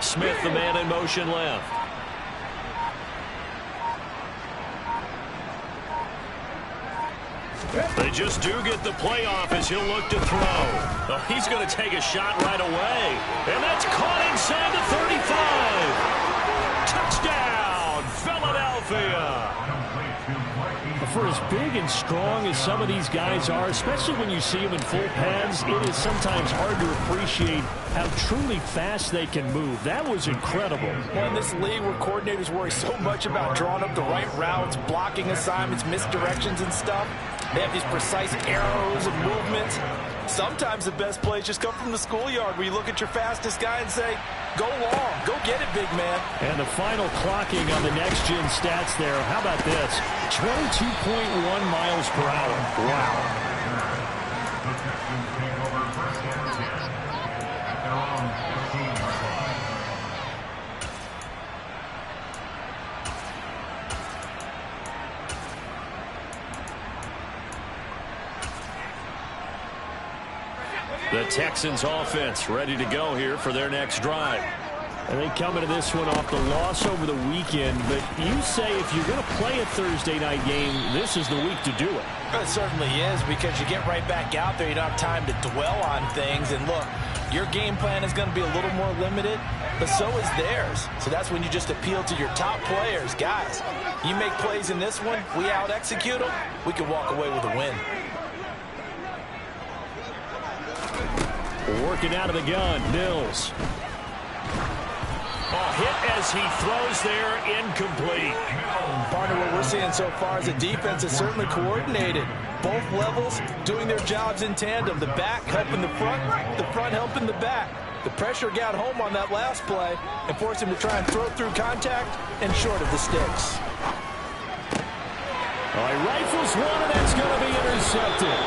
Smith, the man in motion left. They just do get the play off as he'll look to throw. Oh, he's going to take a shot right away. And that's caught inside the 35. Touchdown, Philadelphia. For as big and strong as some of these guys are, especially when you see them in full pads, it is sometimes hard to appreciate how truly fast they can move. That was incredible. Well, in this league where coordinators worry so much about drawing up the right routes, blocking assignments, misdirections and stuff, they have these precise arrows and movements. Sometimes the best plays just come from the schoolyard where you look at your fastest guy and say, go long, go get it, big man. And the final clocking on the next-gen stats there. How about this? 22.1 miles per hour. Wow. The Texans offense ready to go here for their next drive. And they come into this one off the loss over the weekend, but you say if you're going to play a Thursday night game, this is the week to do it. It certainly is, because you get right back out there. You don't have time to dwell on things. And look, your game plan is going to be a little more limited, but so is theirs. So that's when you just appeal to your top players. Guys, you make plays in this one, we out-execute them, we can walk away with a win. Working out of the gun, Mills. Oh, hit as he throws there, incomplete. Partner, what we're seeing so far is a defense is certainly coordinated. Both levels doing their jobs in tandem. The back helping the front helping the back. The pressure got home on that last play and forced him to try and throw through contact and short of the sticks. Oh, he rifles one, and that's going to be intercepted.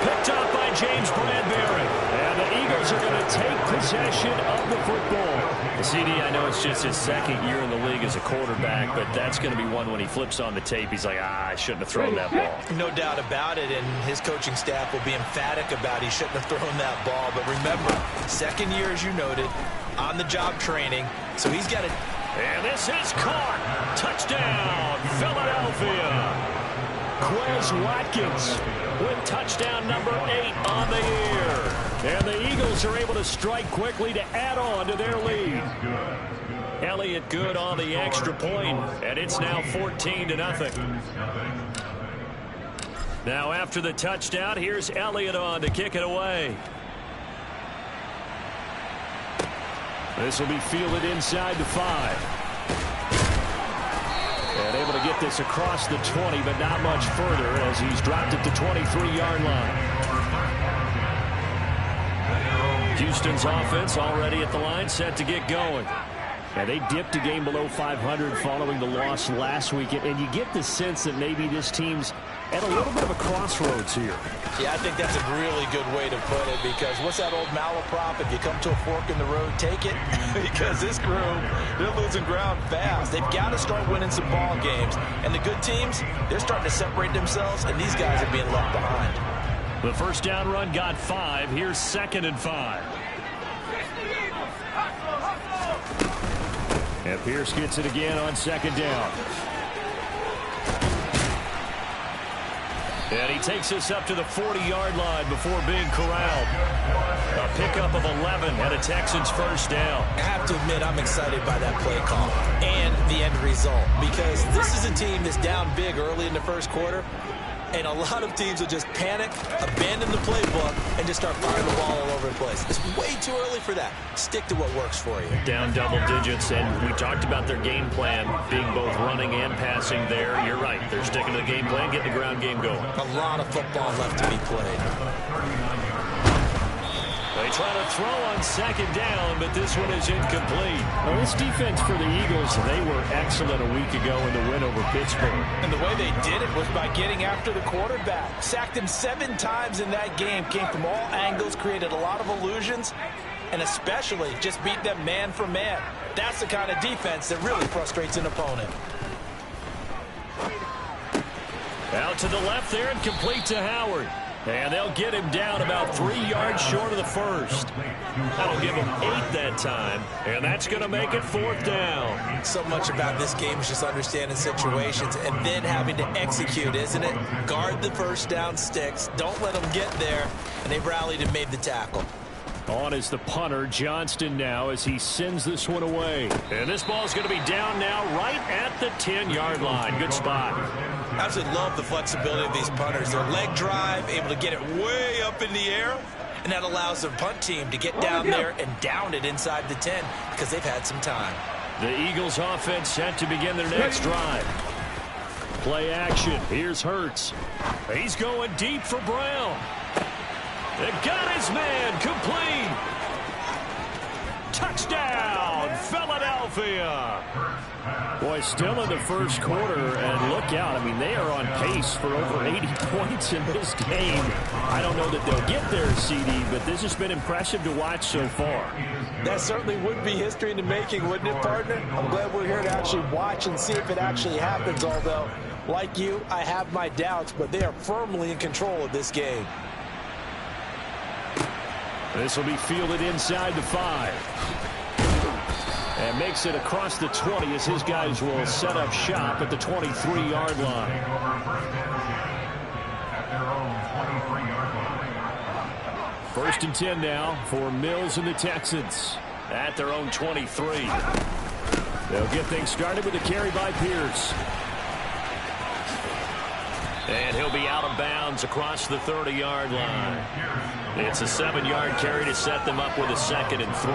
Picked up by James Bradbury. And the Eagles are going to take possession of the football. CD, I know it's just his second year in the league as a quarterback, but that's going to be one when he flips on the tape. He's like, I shouldn't have thrown that ball. No doubt about it, and his coaching staff will be emphatic about he shouldn't have thrown that ball. But remember, second year, as you noted, on-the-job training, so he's got it. And this is caught. Touchdown, Philadelphia. Quez Watkins with touchdown number 8 on the year. And the Eagles are able to strike quickly to add on to their lead. Elliott good on the extra point, and it's now 14-0. Now after the touchdown, here's Elliott on to kick it away. This will be fielded inside the 5. And able to get this across the 20, but not much further as he's dropped it to 23-yard line. Houston's offense already at the line, set to get going. And they dipped a game below 500 following the loss last week. And you get the sense that maybe this team's at a little bit of a crossroads here. Yeah, I think that's a really good way to put it, because what's that old malaprop? If you come to a fork in the road, take it. Because this group, they're losing ground fast. They've got to start winning some ball games. And the good teams, they're starting to separate themselves, and these guys are being left behind. The first down run got 5. Here's 2nd and 5. And Pierce gets it again on 2nd down. And he takes us up to the 40-yard line before being corralled. A pickup of 11 and a Texans first down. I have to admit, I'm excited by that play call and the end result, because this is a team that's down big early in the first quarter, and a lot of teams will just panic, abandon the playbook, and just start firing the ball all over the place. It's way too early for that. Stick to what works for you. Down double digits, and we talked about their game plan being both running and passing there. You're right. They're sticking to the game plan, getting the ground game going. A lot of football left to be played. They try to throw on second down, but this one is incomplete. Well, this defense for the Eagles, they were excellent a week ago in the win over Pittsburgh. And the way they did it was by getting after the quarterback. Sacked him 7 times in that game. Came from all angles, created a lot of illusions, and especially just beat them man for man. That's the kind of defense that really frustrates an opponent. Out to the left there and complete to Howard. And they'll get him down about 3 yards short of the first. That'll give him 8 that time, and that's going to make it 4th down. So much about this game is just understanding situations and then having to execute, isn't it? Guard the first down sticks. Don't let them get there. And they've rallied and made the tackle. On is the punter, Johnston, now as he sends this one away. And this ball is going to be down now right at the 10-yard line. Good spot. I absolutely love the flexibility of these punters. Their leg drive, able to get it way up in the air, and that allows the punt team to get down there and down it inside the 10 because they've had some time. The Eagles offense set to begin their next drive. Play action. Here's Hurts. He's going deep for Brown. They got his man complete. Touchdown, Philadelphia. Boy, still in the first quarter, and look out. I mean, they are on pace for over 80 points in this game. I don't know that they'll get there, CD, but this has been impressive to watch so far. That certainly would be history in the making, wouldn't it, partner? I'm glad we're here to actually watch and see if it actually happens, although, like you, I have my doubts, but they are firmly in control of this game. This will be fielded inside the 5. And makes it across the 20 as his guys will set up shop at the 23-yard line. First and 10 now for Mills and the Texans at their own 23. They'll get things started with a carry by Pierce. And he'll be out of bounds across the 30-yard line. It's a 7-yard carry to set them up with a 2nd and 3.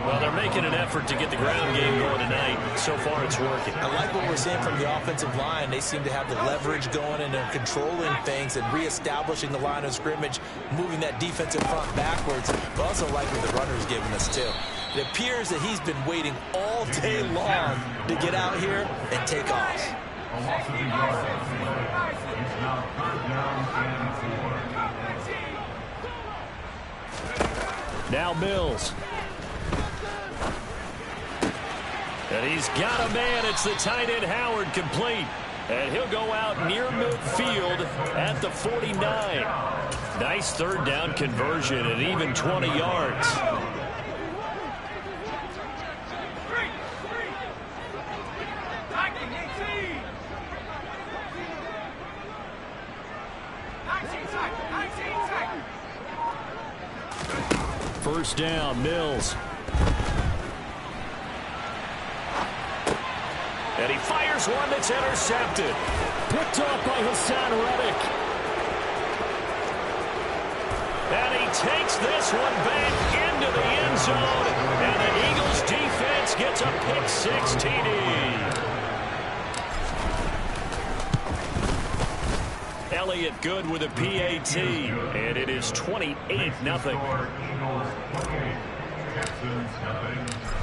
Well, they're making an effort to get the ground game going tonight. So far, it's working. I like what we're seeing from the offensive line. They seem to have the leverage going, and they're controlling things and reestablishing the line of scrimmage, moving that defensive front backwards. I also like what the runner's giving us, too. It appears that he's been waiting all day long to get out here and take off. Now Mills. And he's got a man. It's the tight end Howard complete. And he'll go out near midfield at the 49. Nice third down conversion and even 20 yards. First down, Mills. And he fires one that's intercepted. Picked off by Hassan Reddick. And he takes this one back into the end zone. And the Eagles defense gets a pick-6 TD. Elliott good with a PAT. And it is 28-0.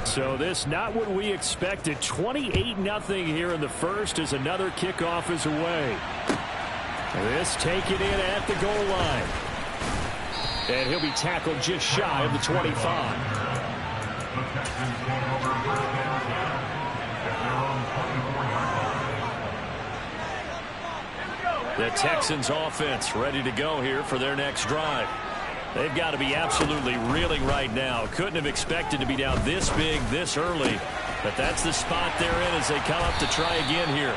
So this not what we expected. 28-0 here in the first as another kickoff is away. This taken in at the goal line. And he'll be tackled just shy of the 25. The Texans offense ready to go here for their next drive. They've got to be absolutely reeling right now. Couldn't have expected to be down this big this early. But that's the spot they're in as they come up to try again here.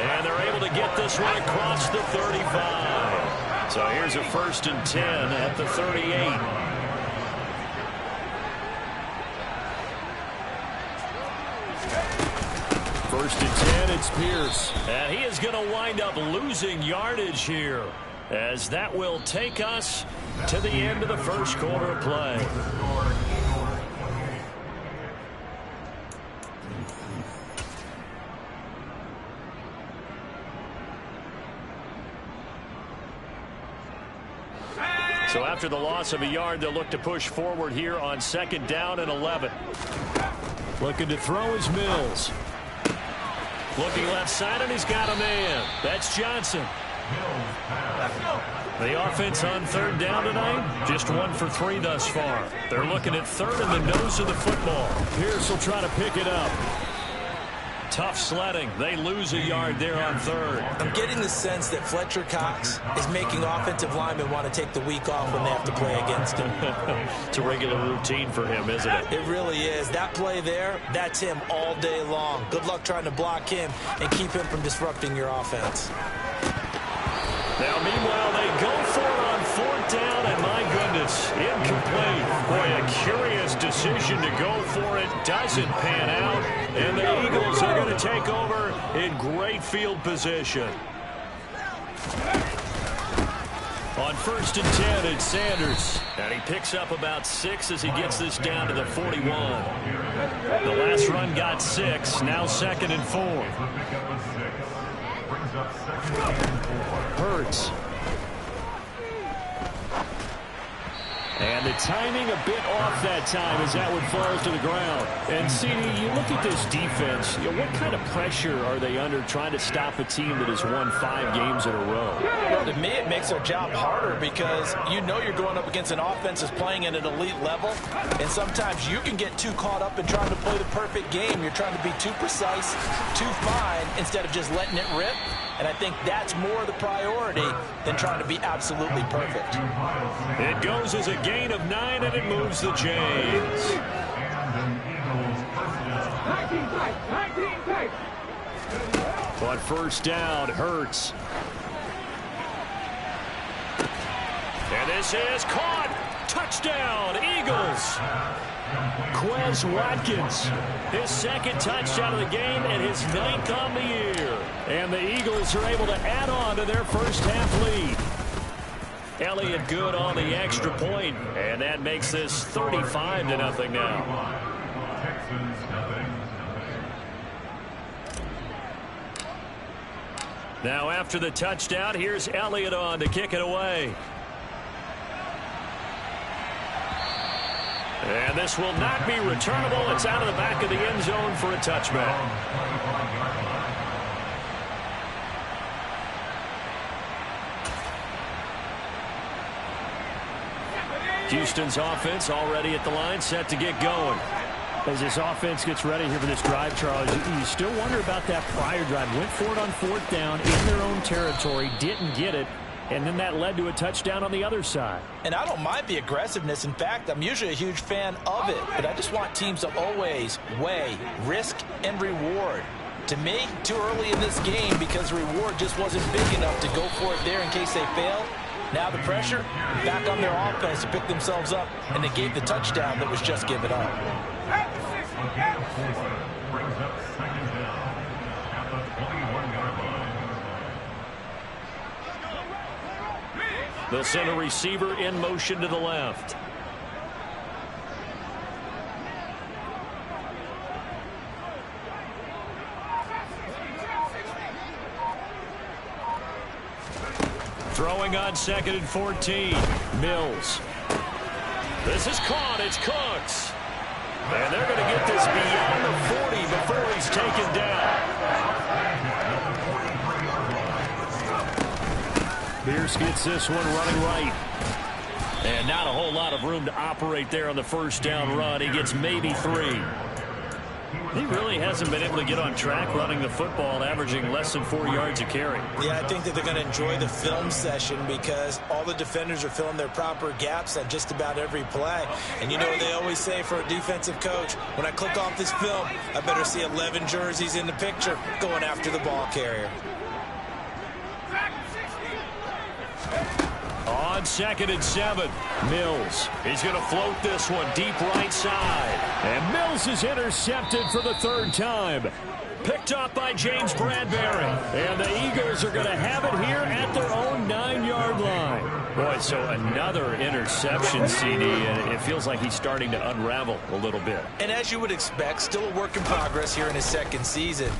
And they're able to get this one across the 35. So here's a 1st and 10 at the 38. First and 10, it's Pierce. And he is going to wind up losing yardage here, as that will take us to the end of the first quarter of play. So after the loss of a yard, they'll look to push forward here on 2nd down and 11. Looking to throw is Mills. Looking left side, and he's got a man. That's Johnson. The offense on 3rd down tonight, just 1 for 3 thus far. They're looking at 3rd in the nose of the football. Pierce will try to pick it up. Tough sledding. They lose a yard there on 3rd. I'm getting the sense that Fletcher Cox is making offensive linemen want to take the week off when they have to play against him. It's a regular routine for him, isn't it? It really is. That play there, that's him all day long. Good luck trying to block him and keep him from disrupting your offense. Now, meanwhile, they go for it on 4th down, and my goodness, incomplete. Boy, a curious decision to go for it. Doesn't pan out, and the Eagles are going to take over in great field position. On 1st and 10, it's Sanders. And he picks up about 6 as he gets this down to the 41. The last run got 6, now 2nd and 4. Hurts. And the timing a bit off that time as that one falls to the ground. And, CD, you look at this defense, what kind of pressure are they under trying to stop a team that has won 5 games in a row? Well, to me, it makes their job harder because you know you're going up against an offense that's playing at an elite level, and sometimes you can get too caught up in trying to play the perfect game. You're trying to be too precise, too fine, instead of just letting it rip. And I think that's more the priority than trying to be absolutely perfect. It goes as a gain of 9, and it moves the chains. On 1st down, Hurts. And this is caught. Touchdown, Eagles. Quez Watkins, his 2nd touchdown of the game and his 9th on the year. And the Eagles are able to add on to their first half lead. Elliott good on the extra point, and that makes this 35-0 now. Now after the touchdown, here's Elliott on to kick it away. And this will not be returnable. It's out of the back of the end zone for a touchback. Houston's offense already at the line, set to get going. As this offense gets ready here for this drive, Charles, you still wonder about that prior drive. Went for it on 4th down in their own territory, didn't get it, and then that led to a touchdown on the other side. And I don't mind the aggressiveness. In fact, I'm usually a huge fan of it, but I just want teams to always weigh risk and reward. To me, too early in this game because the reward just wasn't big enough to go for it there in case they failed. Now the pressure back on their offense to pick themselves up, and they gave the touchdown that was just given up. They'll send a receiver in motion to the left. Throwing on 2nd and 14. Mills. This is caught. It's Cooks. And they're going to get this beyond the 40 before he's taken down. Pierce gets this one running right. And not a whole lot of room to operate there on the 1st down run. He gets maybe 3. He really hasn't been able to get on track running the football, averaging less than 4 yards a carry. Yeah, I think that they're going to enjoy the film session because all the defenders are filling their proper gaps at just about every play. And you know what they always say for a defensive coach? When I click off this film, I better see 11 jerseys in the picture going after the ball carrier. On 2nd and 7, Mills. He's going to float this one deep right side. And Mills is intercepted for the 3rd time. Picked up by James Bradbury. And the Eagles are going to have it here at their own 9-yard line. Boy, so another interception, CD, and it feels like he's starting to unravel a little bit. And as you would expect, still a work in progress here in his 2nd season.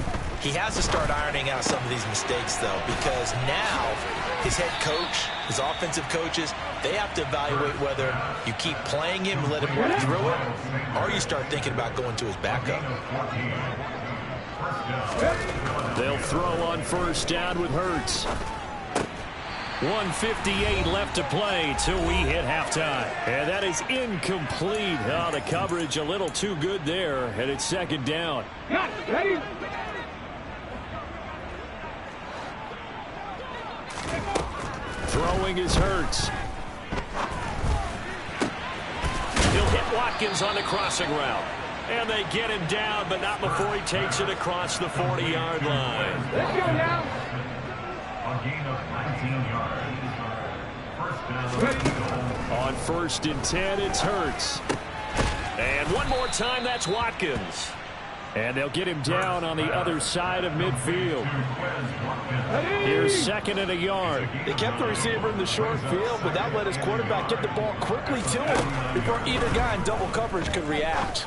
He has to start ironing out some of these mistakes, though, because now his head coach, his offensive coaches, they have to evaluate whether you keep playing him and let him work through it, or you start thinking about going to his backup. They'll throw on first down with Hurts. 1:58 left to play till we hit halftime. And that is incomplete. Oh, the coverage a little too good there, and it's second down. Throwing is Hurts. He'll hit Watkins on the crossing route. And they get him down, but not before he takes it across the 40-yard line. Let's go now. A gain of 19 yards. First down. On 1st and 10, it's Hurts. And one more time, that's Watkins. And they'll get him down on the other side of midfield. Here's 2nd and a yard. They kept the receiver in the short field, but that let his quarterback get the ball quickly to him before either guy in double coverage could react.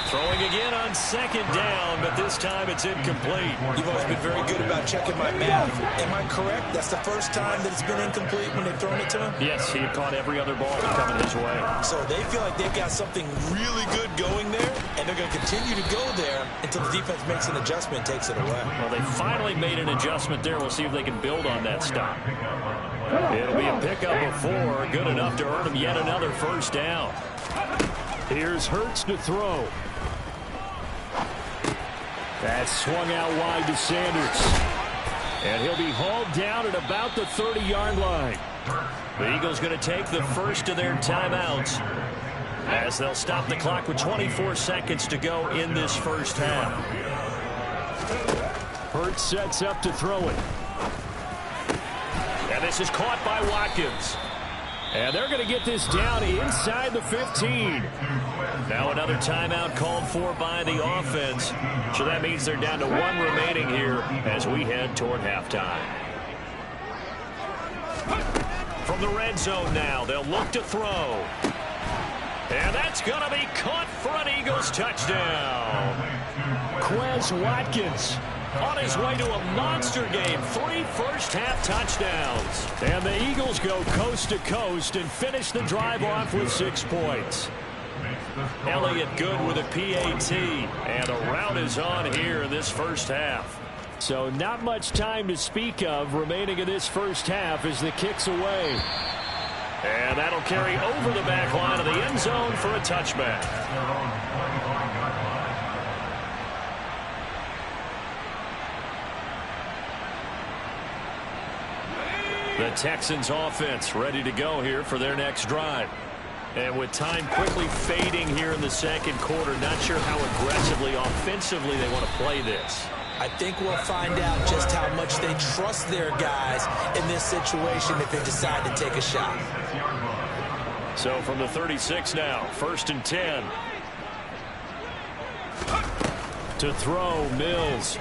Throwing again on 2nd down, but this time it's incomplete. You've always been very good about checking my math. Am I correct? That's the first time that it's been incomplete when they've thrown it to him? Yes, he had caught every other ball coming his way. So they feel like they've got something really good going there, and they're going to continue to go there until the defense makes an adjustment and takes it away. Well, they finally made an adjustment there. We'll see if they can build on that stop. It'll be a pickup of 4, good enough to earn them yet another first down. Here's Hurts to throw. That's swung out wide to Sanders. And he'll be hauled down at about the 30-yard line. The Eagles going to take the first of their timeouts as they'll stop the clock with 24 seconds to go in this first half. Hurts sets up to throw it. And this is caught by Watkins. And they're going to get this down inside the 15. Now another timeout called for by the offense. So that means they're down to 1 remaining here as we head toward halftime. From the red zone now, they'll look to throw. And that's going to be caught for an Eagles touchdown. Quez Watkins on his way to a monster game. 3 first-half touchdowns. And the Eagles go coast to coast and finish the drive off with 6 points. Elliott good with a PAT. And a rout is on here in this first half. So not much time to speak of remaining in this first half as the kick's away. And that'll carry over the back line of the end zone for a touchback. The Texans offense ready to go here for their next drive. And with time quickly fading here in the second quarter, not sure how aggressively, offensively they want to play this. I think we'll find out just how much they trust their guys in this situation if they decide to take a shot. So from the 36 now, 1st and 10. To throw, Mills.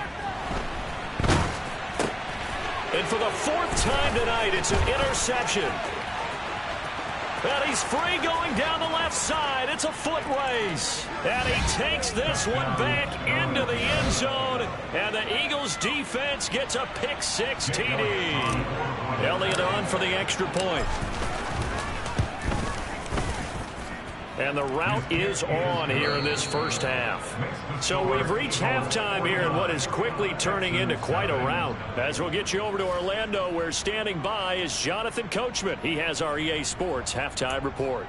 And for the 4th time tonight, it's an interception. And he's free going down the left side. It's a foot race. And he takes this one back into the end zone. And the Eagles defense gets a pick-6 TD. Elliott on for the extra point. And the route is on here in this first half. So we've reached halftime here in what is quickly turning into quite a rout. As we'll get you over to Orlando, where standing by is Jonathan Coachman. He has our EA Sports halftime report.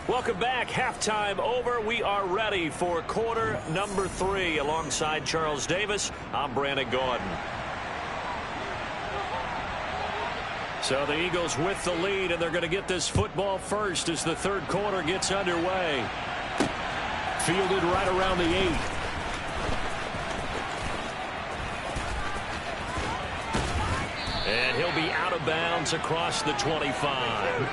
Welcome back. Halftime over. We are ready for quarter number 3. Alongside Charles Davis, I'm Brandon Gordon. So the Eagles with the lead, and they're going to get this football first as the third quarter gets underway. Fielded right around the 8. And he'll be out of bounds across the 25.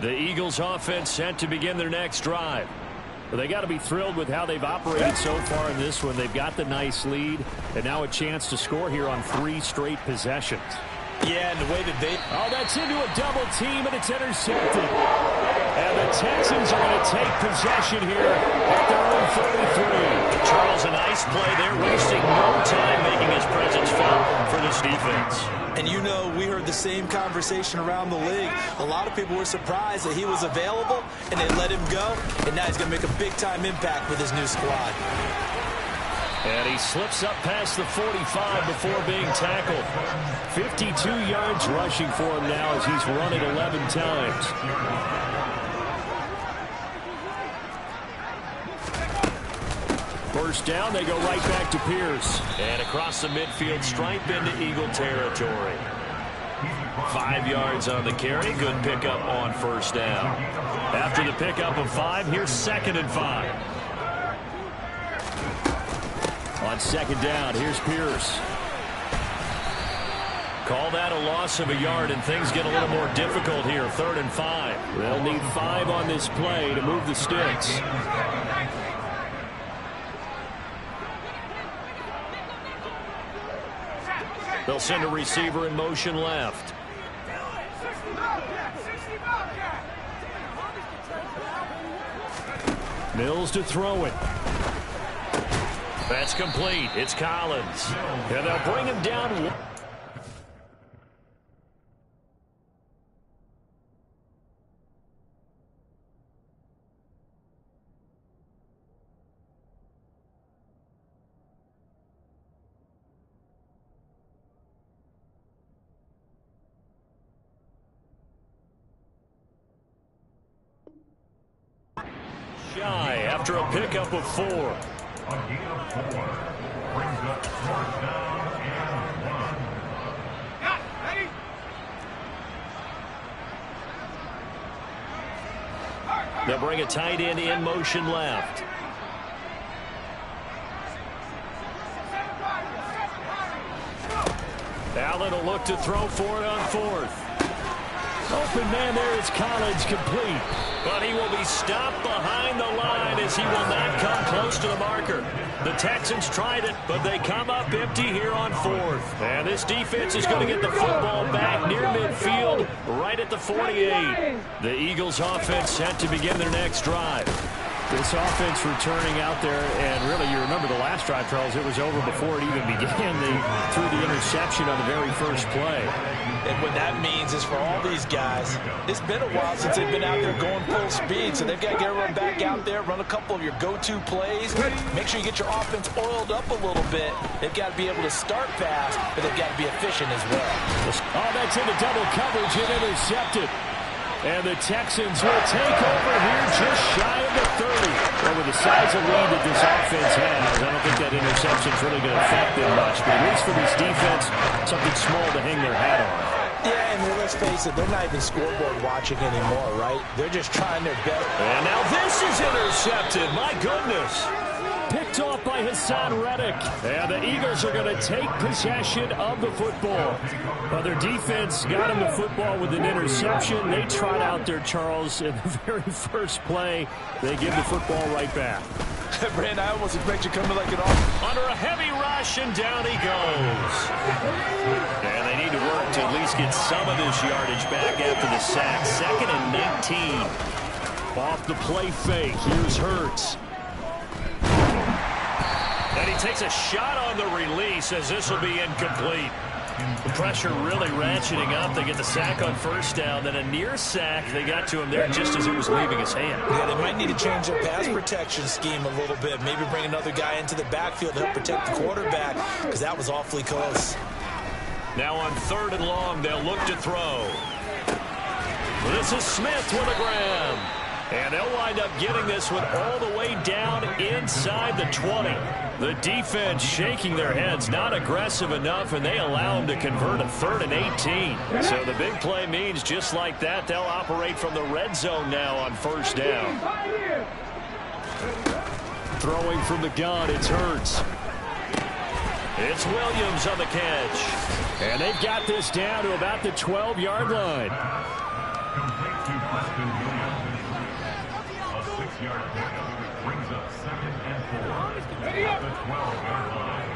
The Eagles offense set to begin their next drive. Well, they got to be thrilled with how they've operated so far in this one. They've got the nice lead, and now a chance to score here on 3 straight possessions. Yeah, and the way that they... Oh, that's into a double team, and it's intercepted. And the Texans are going to take possession here at their own 33. Charles, a nice play there, wasting no time making his presence felt for this defense. And you know, we heard the same conversation around the league. A lot of people were surprised that he was available, and they let him go, and now he's going to make a big-time impact with his new squad. And he slips up past the 45 before being tackled. 52 yards rushing for him now as he's run it 11 times. First down, they go right back to Pierce. And across the midfield stripe into Eagle territory. 5 yards on the carry. Good pickup on first down. After the pickup of 5, here's 2nd and 5. On 2nd down, here's Pierce. Call that a loss of a yard, and things get a little more difficult here. 3rd and 5. They'll need 5 on this play to move the sticks. They'll send a receiver in motion left. Mills to throw it. That's complete. It's Collins. And they'll bring him down. Shy after a pickup of 4. A gain of 4 brings up 4th down and 1. They'll bring a tight end in motion left. Allen will look to throw for it on 4th. Open man there is Collins, complete. But he will be stopped behind the line as he will not come close to the marker. The Texans tried it, but they come up empty here on 4th. And this defense is going to get the football back near midfield, right at the 48. The Eagles offense set to begin their next drive. This offense returning out there, and really, you remember the last drive, Charles, it was over before it even began. They threw the interception on the very first play. And what that means is for all these guys, it's been a while since they've been out there going full speed, so they've got to get everyone back out there, run a couple of your go-to plays, make sure you get your offense oiled up a little bit. They've got to be able to start fast, but they've got to be efficient as well. Oh, that's into double coverage and intercepted. And the Texans will take over here just shy of the 30. Well, with the size of lead that this offense has, I don't think that interception is really going to affect them much. But at least for this defense, something small to hang their hat on. Yeah, and let's face it, they're not even scoreboard watching anymore, right? They're just trying their best. And now this is intercepted. My goodness. Picked off by Hassan Reddick. And the Eagles are going to take possession of the football. Well, their defense got him the football with an interception. They trot out there, Charles, in the very first play. They give the football right back. Brand, I almost expect you coming like an off. Under a heavy rush, and down he goes. And they need to work to at least get some of this yardage back after the sack. 2nd and 19. Off the play fake. Here's Hurts. And he takes a shot on the release as this will be incomplete. The pressure really ratcheting up. They get the sack on first down. Then a near sack. They got to him there just as it was leaving his hand. Yeah, they might need to change their pass protection scheme a little bit. Maybe bring another guy into the backfield to help protect the quarterback, because that was awfully close. Now on 3rd and long, they'll look to throw. This is Smith with a grab. And they'll wind up getting this one all the way down inside the 20. The defense shaking their heads, not aggressive enough, and they allow them to convert a 3rd and 18. So the big play means just like that, they'll operate from the red zone now on first down. Throwing from the gun, it's Hurts. It's Williams on the catch. And they've got this down to about the 12-yard line. to Preston Williams. A 6-yard pickup brings up 2nd and 4 at the 12-yard line.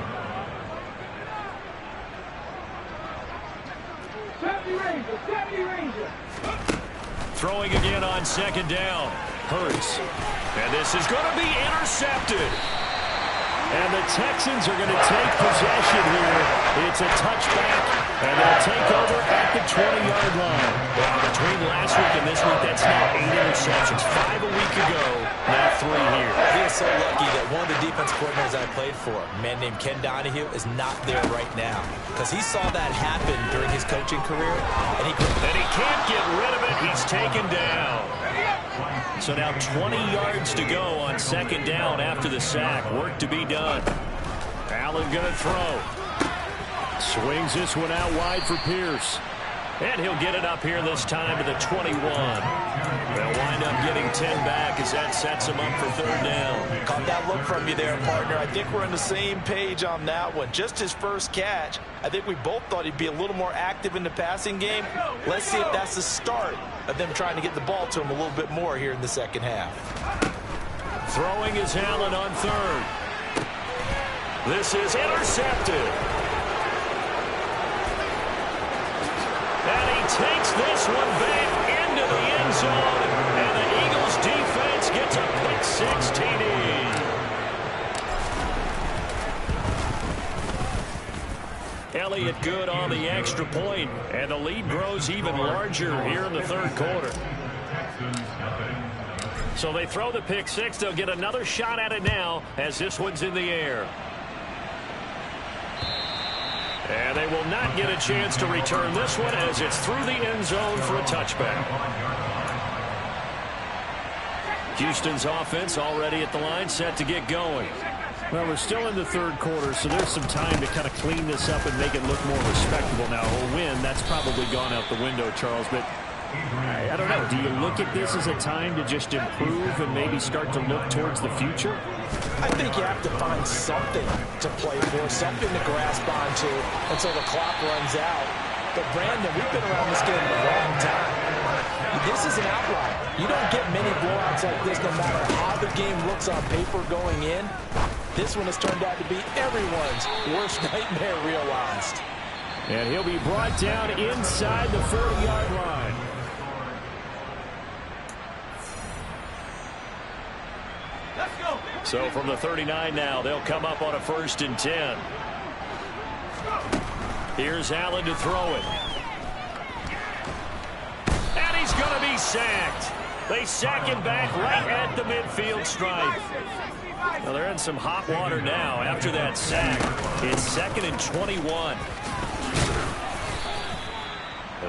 Throwing again on 2nd down. Hurts. And this is going to be intercepted. And the Texans are going to take possession here. It's a touchback, and they'll take over at the 20-yard line. Well, between last week and this week, that's now 8 interceptions. 5 a week ago, now 3 here. He is so lucky that one of the defense coordinators I played for, a man named Ken Donahue, is not there right now. Because he saw that happen during his coaching career, and he can't get rid of it. He's taken down. So now 20 yards to go on 2nd down after the sack. Work to be done. Allen going to throw. Swings this one out wide for Pierce. And he'll get it up here this time to the 21. They'll wind up getting 10 back as that sets him up for 3rd down. Caught that look from you there, partner. I think we're on the same page on that one. Just his first catch. I think we both thought he'd be a little more active in the passing game. Let's see if that's the start of them trying to get the ball to him a little bit more here in the second half. Throwing is Allen on 3rd. This is intercepted. And he takes this one back into the end zone. And the Eagles defense gets a pick 6 TD. Elliott good on the extra point, and the lead grows even larger here in the 3rd quarter. So they throw the pick 6. They'll get another shot at it now as this one's in the air. And they will not get a chance to return this one as it's through the end zone for a touchback. Houston's offense already at the line, set to get going. Well, we're still in the 3rd quarter, so there's some time to kind of clean this up and make it look more respectable now. A win, that's probably gone out the window, Charles, but I don't know. Do you look at this as a time to just improve and maybe start to look towards the future? I think you have to find something to play for, something to grasp onto until the clock runs out. But, Brandon, we've been around this game a long time. This is an outlier. You don't get many blowouts like this no matter how the game looks on paper going in. This one has turned out to be everyone's worst nightmare realized. And he'll be brought down inside the 40-yard line. So from the 39 now, they'll come up on a 1st and 10. Here's Allen to throw it. And he's going to be sacked. They sack him back right at the midfield stripe. Well, they're in some hot water now after that sack. It's 2nd and 21.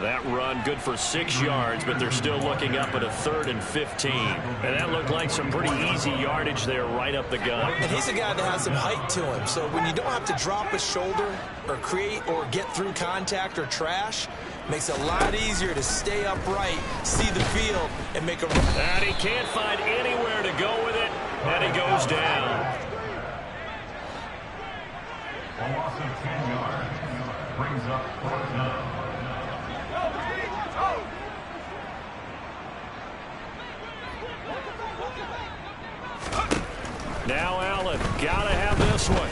That run good for 6 yards, but they're still looking up at a 3rd and 15. And that looked like some pretty easy yardage there right up the gut. And he's a guy that has some height to him. So when you don't have to drop a shoulder or create or get through contact or trash, makes it a lot easier to stay upright, see the field, and make a run. And he can't find anywhere to go with it, and he goes down. A loss of 10 yards brings up 4th down. Now Allen, gotta have this one.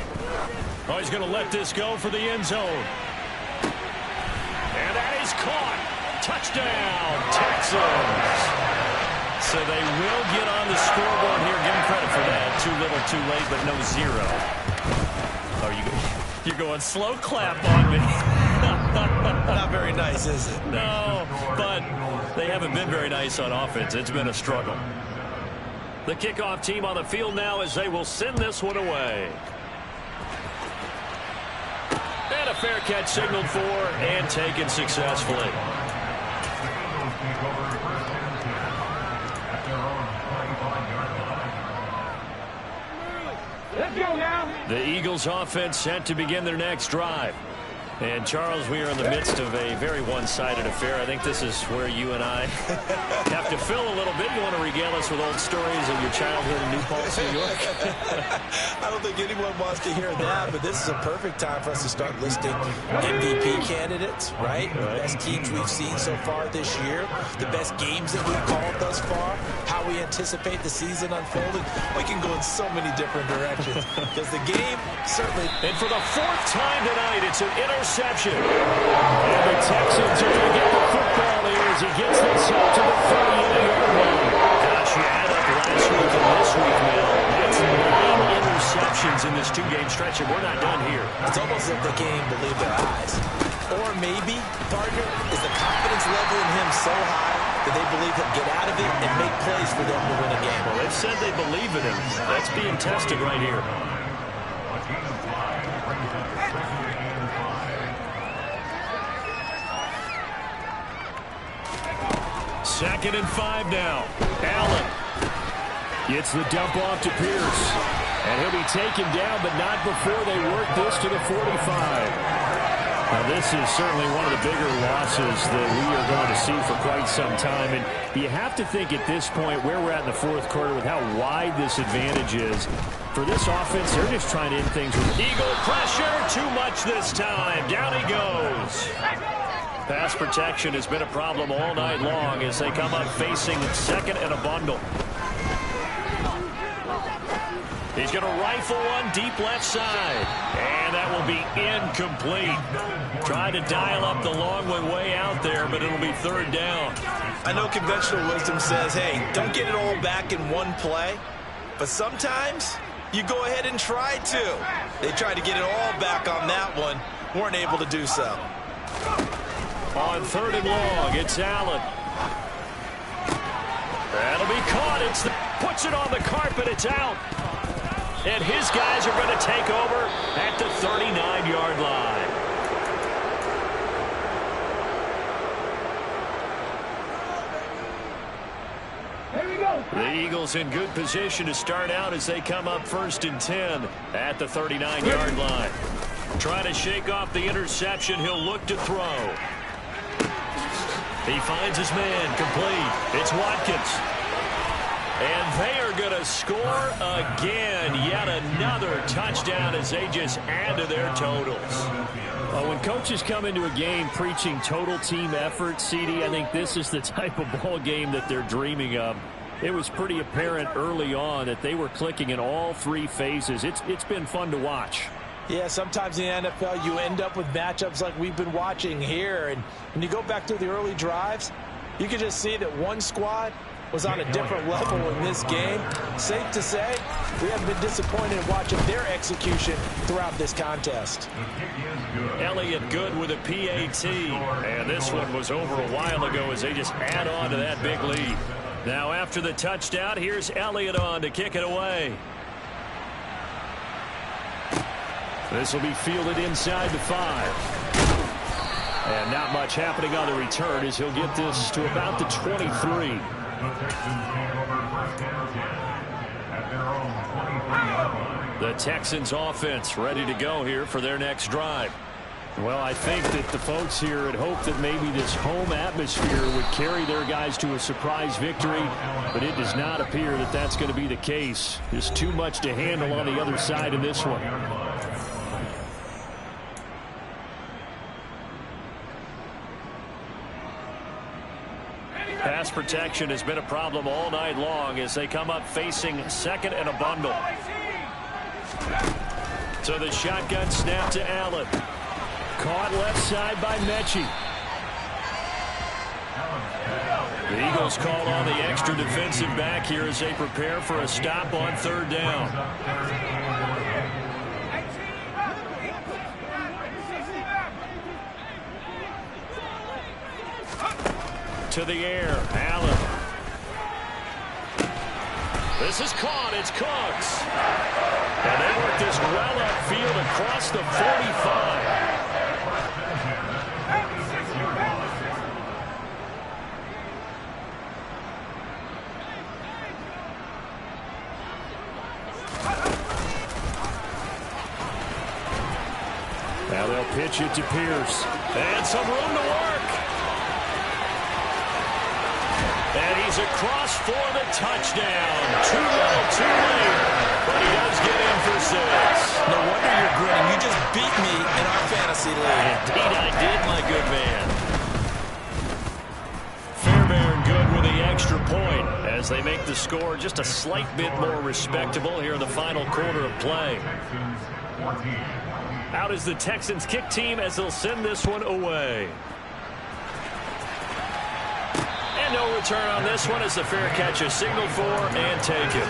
Oh, he's going to let this go for the end zone. And that is caught. Touchdown, Texans. So they will get on the scoreboard here. Give them credit for that. Too little, too late, but no 0. Oh, you're going slow clap on me. Not very nice, is it? No, but they haven't been very nice on offense. It's been a struggle. The kickoff team on the field now as they will send this one away. And a fair catch signaled for and taken successfully. The Eagles offense set to begin their next drive. And, Charles, we are in the midst of a very one-sided affair. I think this is where you and I have to fill a little bit. You want to regale us with old stories of your childhood in New Paltz, New York? I don't think anyone wants to hear that, but this is a perfect time for us to start listing MVP candidates, right? The best teams we've seen so far this year, the best games that we've called thus far, how we anticipate the season unfolding. We can go in so many different directions because the game certainly... And for the fourth time tonight, it's an interception. And the Texans are going to get the football here as he gets this up to the 38-yard line. Gosh, you add up last week and this week, Mel. That's 9 interceptions in this two-game stretch, and we're not done here. It's almost like they can't even believe their eyes. Or maybe, partner, is the confidence level in him so high that they believe he'll get out of it and make plays for them to win a game. Well, they've said they believe in him. That's being tested right here. Second and 5 now. Allen gets the dump off to Pierce. And he'll be taken down, but not before they work this to the 45. Now, this is certainly one of the bigger losses that we are going to see for quite some time. And you have to think at this point where we're at in the fourth quarter with how wide this advantage is. For this offense, they're just trying to end things with Eagle pressure. Too much this time. Down he goes. Pass protection has been a problem all night long as they come up facing second and a bundle. He's going to rifle one deep left side. And that will be incomplete. Trying to dial up the long way out there, but it'll be third down. I know conventional wisdom says, hey, don't get it all back in one play. But sometimes you go ahead and try to. They tried to get it all back on that one. Weren't able to do so. On third and long, it's Allen. That'll be caught. Puts it on the carpet. It's out. And his guys are going to take over at the 39-yard line. Here we go. The Eagles in good position to start out as they come up first and 10 at the 39-yard line. Trying to shake off the interception. He'll look to throw. He finds his man complete. It's Watkins. And they are going to score again. Yet another touchdown as they just add to their totals. When coaches come into a game preaching total team effort, CD, I think this is the type of ball game that they're dreaming of. It was pretty apparent early on that they were clicking in all three phases. It's been fun to watch. Yeah, sometimes in the NFL you end up with matchups like we've been watching here. And when you go back to the early drives, you can just see that one squad was on a different level in this game. Safe to say, we haven't been disappointed in watching their execution throughout this contest. Elliott good with a PAT. And this one was over a while ago as they just add on to that big lead. Now after the touchdown, here's Elliott on to kick it away. This will be fielded inside the 5. And not much happening on the return as he'll get this to about the 23. The Texans offense ready to go here for their next drive. Well, I think that the folks here had hoped that maybe this home atmosphere would carry their guys to a surprise victory, but it does not appear that that's going to be the case. There's too much to handle on the other side of this one. Pass protection has been a problem all night long as they come up facing second and a bundle. So the shotgun snap to Allen. Caught left side by Mechie. The Eagles call on the extra defensive back here as they prepare for a stop on third down. To the air, Allen. This is caught. It's Cooks. And they work this well upfield across the 45. Now they'll pitch it to Pierce. And some room to work. And he's across for the touchdown. Too low, too late. But he does get in for 6. No wonder you're grinning. You just beat me in our fantasy league. Indeed I did, my good man. Fairbairn good with the extra point as they make the score just a slight bit more respectable here in the final quarter of play. Out is the Texans kick team as they'll send this one away. And no return on this one as the fair catch is signaled for and taken.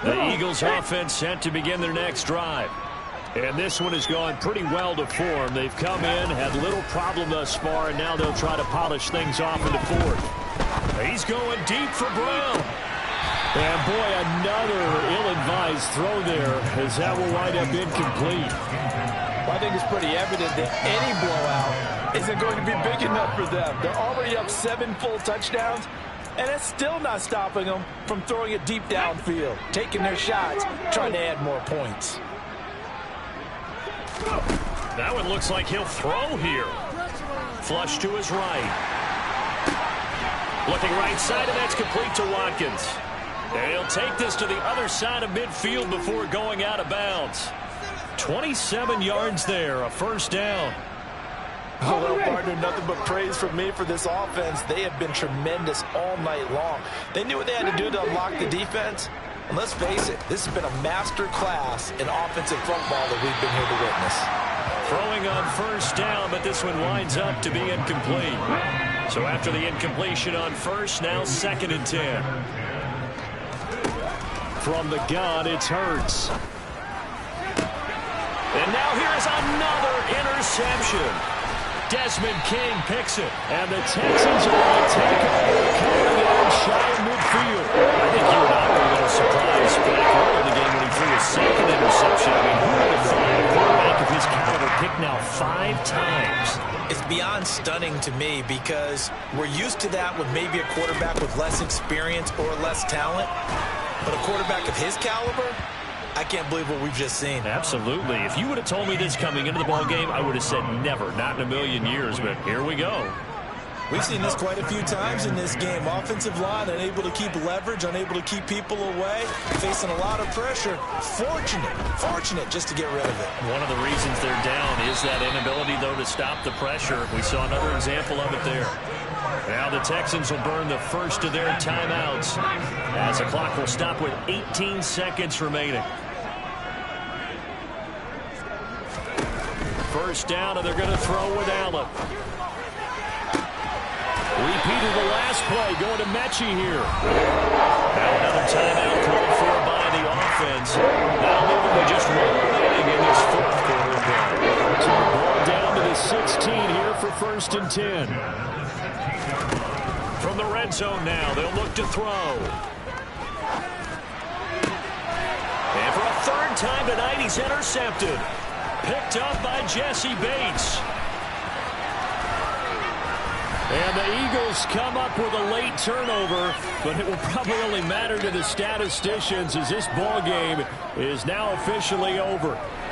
The Eagles offense set to begin their next drive. And this one has gone pretty well to form. They've come in, had little problem thus far, and now they'll try to polish things off in the fourth. He's going deep for Brown. And boy, another ill-advised throw there as that will wind up incomplete. Well, I think it's pretty evident that any blowout isn't going to be big enough for them. They're already up 7 full touchdowns, and it's still not stopping them from throwing it deep downfield, taking their shots, trying to add more points. That one looks like he'll throw here. Flush to his right. Looking right side, and that's complete to Watkins. And he'll take this to the other side of midfield before going out of bounds. 27 yards there, a first down. Oh, well, partner, nothing but praise from me for this offense. They have been tremendous all night long. They knew what they had to do to unlock the defense. And let's face it, this has been a master class in offensive football that we've been here to witness. Throwing on first down, but this one winds up to be incomplete. So after the incompletion on first, now 2nd and 10. From the gun, it's Hurts. And now here's another interception. Desmond King picks it, and the Texans are going to take over the cover there shy of midfield. I think you and I were a little surprised back early in the game when he threw his 2nd interception. I mean, who would have thought a quarterback of his caliber picked now 5 times? It's beyond stunning to me because we're used to that with maybe a quarterback with less experience or less talent. But a quarterback of his caliber, I can't believe what we've just seen. Absolutely. If you would have told me this coming into the ball game, I would have said never, not in a million years, but here we go. We've seen this quite a few times in this game. Offensive line unable to keep leverage, unable to keep people away, facing a lot of pressure. Fortunate just to get rid of it. One of the reasons they're down is that inability, though, to stop the pressure. We saw another example of it there. Now the Texans will burn the first of their timeouts as the clock will stop with 18 seconds remaining. First down, and they're going to throw with Allen. Repeated the last play, going to Mechie here. Now another timeout called for by the offense. Now moving to just 1 inning in this 4th quarter of play. So the ball down to the 16 here for 1st and 10. From the red zone now, they'll look to throw. And for a 3rd time tonight, he's intercepted. Picked up by Jesse Bates. And the Eagles come up with a late turnover, but it will probably only matter to the statisticians as this ball game is now officially over.